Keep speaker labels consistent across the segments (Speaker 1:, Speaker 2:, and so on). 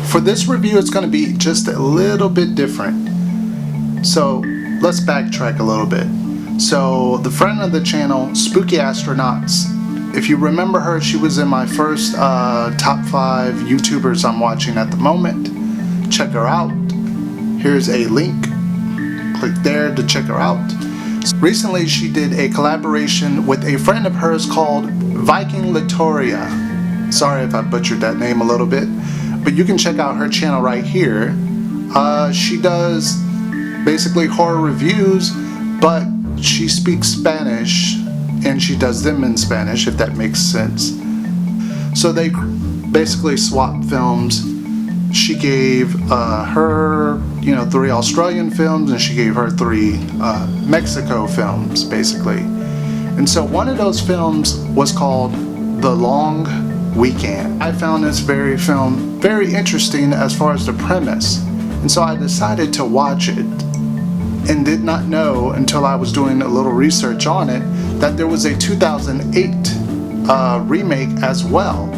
Speaker 1: For this review, it's going to be just a little bit different. So let's backtrack a little bit. So the friend of the channel, Spookyastronauts, if you remember her, she was in my first top 5 YouTubers I'm watching at the moment. Check her out. Here's a link. Click there to check her out. Recently she did a collaboration with a friend of hers called Vikinga Lectora. Sorry if I butchered that name a little bit, but you can check out her channel right here. She does basically horror reviews, but she speaks Spanish and she does them in Spanish, if that makes sense. So they basically swap films. She gave her, 3 Australian films, and she gave her 3 Mexico films, basically. And so one of those films was called The Long Weekend. I found this film very interesting as far as the premise, and so I decided to watch it, and did not know until I was doing a little research on it that there was a 2008 remake as well.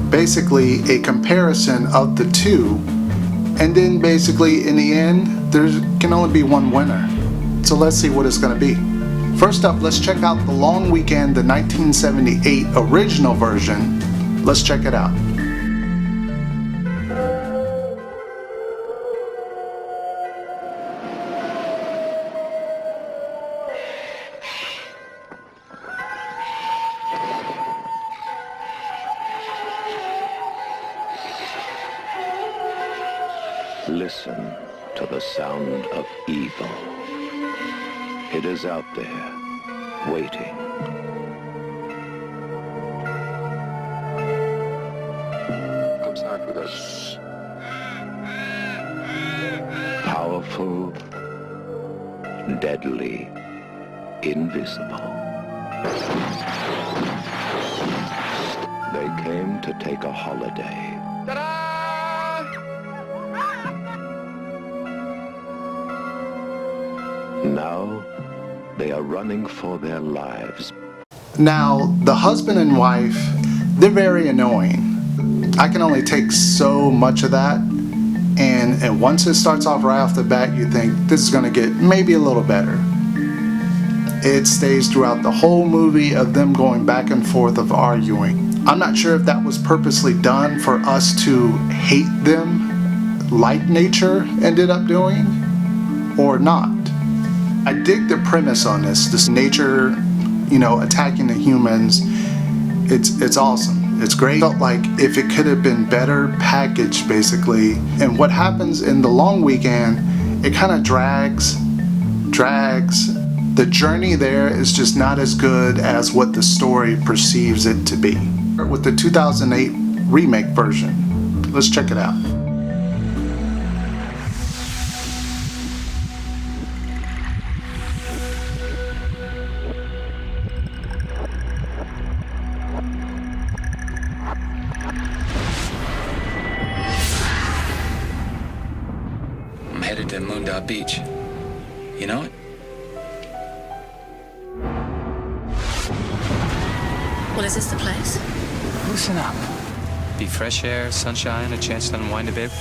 Speaker 1: Basically a comparison of the two, and then basically in the end there can only be one winner. So let's see what it's going to be. First up, let's check out The Long Weekend, the 1978 original version. Let's check it out.
Speaker 2: Listen to the sound of evil. It is out there, waiting.
Speaker 3: Come start with us.
Speaker 2: Powerful, deadly, invisible. They came to take a holiday.
Speaker 3: Ta-da!
Speaker 2: Now, they are running for their lives.
Speaker 1: Now, the husband and wife, they're very annoying. I can only take so much of that, and once it starts off right off the bat, you think this is going to get maybe a little better. It stays throughout the whole movie of them going back and forth of arguing. I'm not sure if that was purposely done for us to hate them like nature ended up doing, or not. I dig the premise on this nature, attacking the humans. It's awesome. It's great. Felt like if it could have been better packaged, basically. And what happens in The Long Weekend, it kind of drags. The journey there is just not as good as what the story perceives it to be. With the 2008 remake version. Let's check it out.
Speaker 4: I'm headed to Moondot Beach. You know it?
Speaker 5: Well, is this the place?
Speaker 4: Loosen up. Be fresh air, sunshine, a chance to unwind a bit.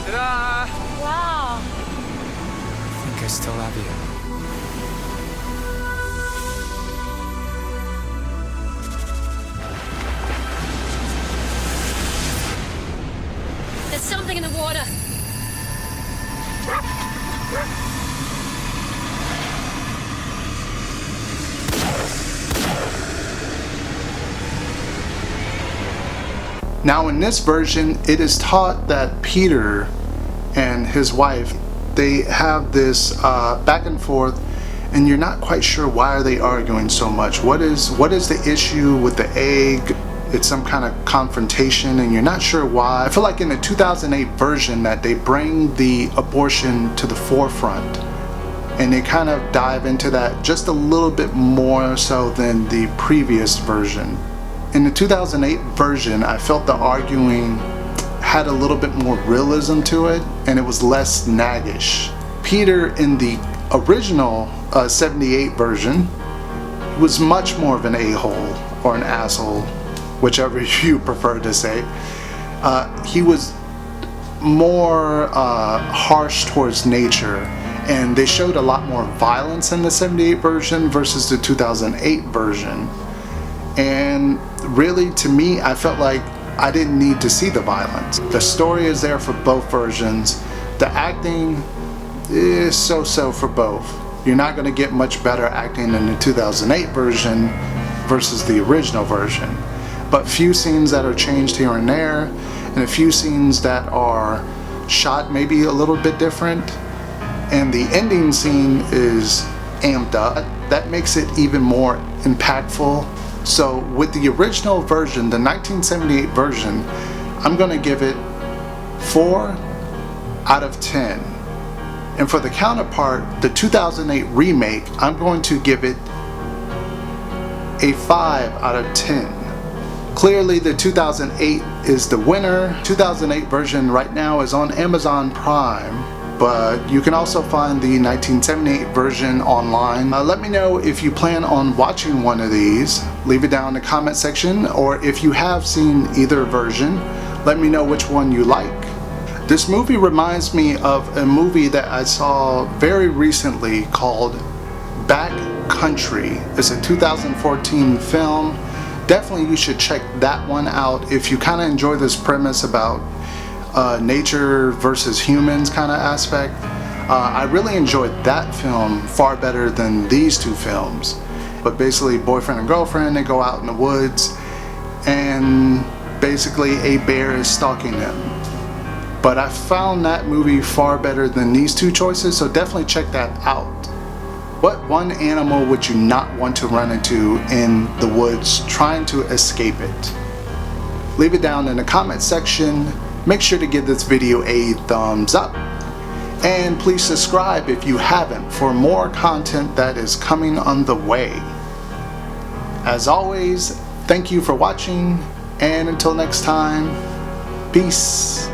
Speaker 4: Ta-da!
Speaker 5: Wow.
Speaker 4: I think I still love you.
Speaker 5: There's something in the water.
Speaker 1: Now in this version, it is taught that Peter and his wife, they have this back and forth, and you're not quite sure why are they arguing so much. What is the issue with the egg? It's some kind of confrontation, and you're not sure why. I feel like in the 2008 version that they bring the abortion to the forefront, and they kind of dive into that just a little bit more so than the previous version. In the 2008 version, I felt the arguing had a little bit more realism to it, and it was less naggish. Peter in the original 78 version was much more of an a-hole. or an asshole, whichever you prefer to say. He was more harsh towards nature, and they showed a lot more violence in the 78 version versus the 2008 version. And really, to me, I felt like I didn't need to see the violence. The story is there for both versions. The acting is so-so for both. You're not going to get much better acting in the 2008 version versus the original version. But few scenes that are changed here and there, and a few scenes that are shot maybe a little bit different. And the ending scene is amped up. That makes it even more impactful. So with the original version, the 1978 version, I'm going to give it 4 out of 10. And for the counterpart, the 2008 remake, I'm going to give it a 5 out of 10. Clearly the 2008 is the winner. 2008 version right now is on Amazon Prime, but you can also find the 1978 version online. Let me know if you plan on watching one of these. Leave it down in the comment section, or if you have seen either version, let me know which one you like. This movie reminds me of a movie that I saw very recently called Back Country. It's a 2014 film. Definitely you should check that one out if you kind of enjoy this premise about nature versus humans kind of aspect. I really enjoyed that film far better than these two films. But basically boyfriend and girlfriend, they go out in the woods and basically a bear is stalking them. But I found that movie far better than these two choices, so definitely check that out. What one animal would you not want to run into in the woods trying to escape it? Leave it down in the comment section. Make sure to give this video a thumbs up. And please subscribe if you haven't for more content that is coming on the way. As always, thank you for watching, and until next time, peace.